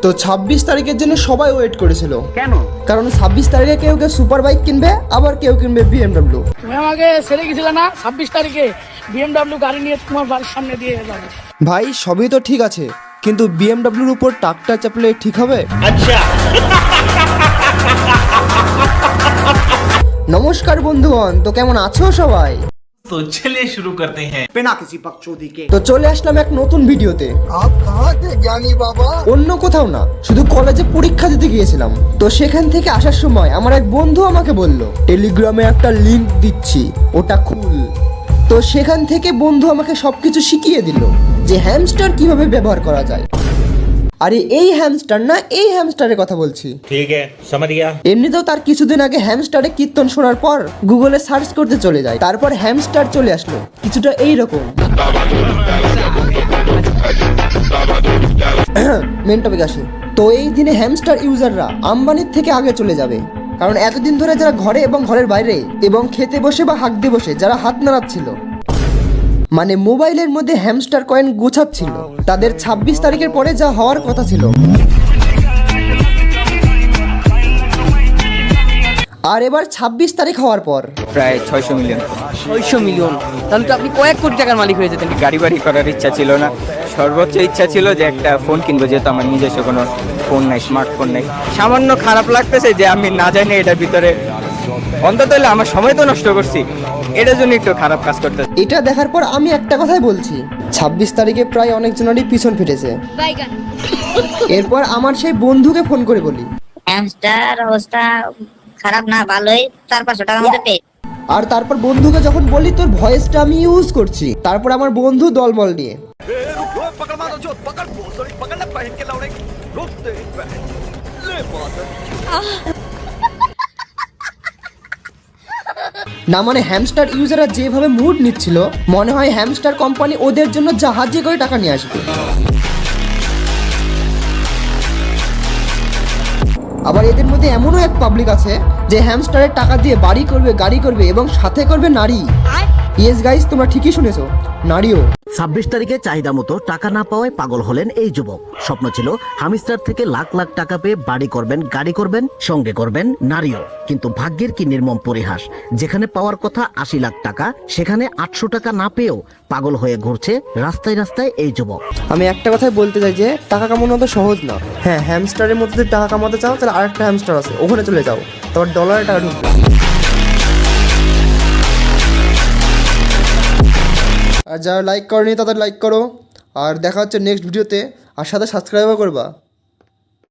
তো 26 তারিখের জন্য সবাই ওয়েট করেছিল। কেন? কারণ 26 তারিখে কেউ কেউ সুপার বাইক কিনবে, আবার কেউ কিনবে BMW। তুমি আমাকে ছেড়ে গেছিলে না 26 তারিখে BMW গাড়ি নিয়ে তোমার বাড়ির সামনে দিয়ে যাবে। ভাই সবই তো ঠিক আছে, কিন্তু BMWর উপর টাকটা চাপলে ঠিক হবে? আচ্ছা। নমস্কার বন্ধুগণ, তো কেমন আছো সবাই? तो चलिए शुरू करते हैं। बिना किसी बकचोदी के। তো চলে আসলাম এক নতুন ভিডিওতে। आप कहाँ थे ज्ञानी बाबा? অন্য কোথাও না, শুধু কলেজে পরীক্ষা দিতে গিয়েছিলাম। তো সেখান থেকে আসার সময় আমার এক বন্ধু আমাকে বলল, টেলিগ্রামে একটা লিংক দিচ্ছি, ওটা খুল। তো সেখান থেকে বন্ধু আমাকে সবকিছু শিখিয়ে দিল যে হ্যামস্টার কিভাবে ব্যবহার করা যায়। আরে এই হ্যামস্টার না, এই হ্যামস্টারের কথা বলছি। ठीक है, समझ गया। এমনিতেও তার কিছুদিন আগে হ্যামস্টারে কীর্তন শোনার পর গুগলে সার্চ করতে চলে যায়, তারপর হ্যামস্টার চলে আসলো কিছুটা এইরকম। মেন টপিক আসি। তো এই দিনে হ্যামস্টার ইউজাররা আম্বানির থেকে আগে চলে যাবে, কারণ এতদিন ধরে যারা ঘরে এবং ঘরের বাইরে এবং খেতে বসে বা হাঁকতে বসে যারা হাত নাড়াচ্ছিল, মানে মোবাইলের মধ্যে হ্যামস্টার কয়েন গোছাচ্ছিল, তাদের 26 তারিখের পরে যা হওয়ার কথা ছিল। আর এবার 26 তারিখ হওয়ার পর প্রায় 600 মিলিয়ন। 600 মিলিয়ন, তাহলে তো আপনি কয়েক কোটি টাকার মালিক হয়ে যেতেন। গাড়ি বাড়ি করার ইচ্ছা ছিল না, সর্বোচ্চ ইচ্ছা ছিল যে একটা ফোন কিনবো, যেহেতু আমার নিজস্ব কোনো ফোন নাই, স্মার্টফোন নাই। সামান্য খারাপ লাগতেছে যে আমি না জানি এটার ভিতরে অন্তত হলে আমার সময় তো নষ্ট করছি, এটার জন্য একটু খারাপ কাজ করতেছে। এটা দেখার পর আমি একটা কথাই বলছি, 26 তারিখে প্রায় অনেকজনেরই পিছন ফেটেছে। এরপর আমার সেই বন্ধুকে ফোন করে বলি, হ্যামস্টার অবস্থা খারাপ না, ভালোই 400-500 টাকার মধ্যে পেয়ে। আর তারপর বন্ধুকে যখন বলি তোর ভয়েসটা আমি ইউজ করছি, তারপর আমার বন্ধু দলবল নিয়ে না, মানে হ্যামস্টার ইউজাররা যেভাবে মুড নিচ্ছিল, মনে হয় হ্যামস্টার কোম্পানি ওদের জন্য জাহাজে করে টাকা নিয়ে আসবে। আবার এদের মধ্যে এমনও এক পাবলিক আছে যে হ্যামস্টারের টাকা দিয়ে বাড়ি করবে, গাড়ি করবে এবং সাথে করবে নারী। ইয়েস গাইস, তোমরা ঠিকই শুনেছো, নারীও। 26 তারিখে চাহিদা মতো টাকা না পাওয়ায় পাগল হলেন এই যুবক। স্বপ্ন ছিল হামিস্টার থেকে লাখ লাখ টাকা পেয়ে বাড়ি করবেন, গাড়ি করবেন, সঙ্গে করবেন নারীও। কিন্তু ভাগ্যের কি নির্মম পরিহাস, যেখানে পাওয়ার কথা 80 লাখ টাকা, সেখানে 800 টাকা না পেয়েও পাগল হয়ে ঘুরছে রাস্তায় রাস্তায় এই যুবক। আমি একটা কথাই বলতে চাই যে টাকা কামানো তো সহজ না। হ্যাঁ, হ্যামস্টারের মধ্যে যদি টাকা কামাতে চাও তাহলে আরেকটা হ্যামস্টার আছে, ওখানে চলে যাও, তারপর ডলারে টাকা ঢুকবে। আর যারা লাইক করনি তাদের লাইক করো, আর দেখা হচ্ছে নেক্সট ভিডিওতে, আর সাথে সাবস্ক্রাইবও করবা।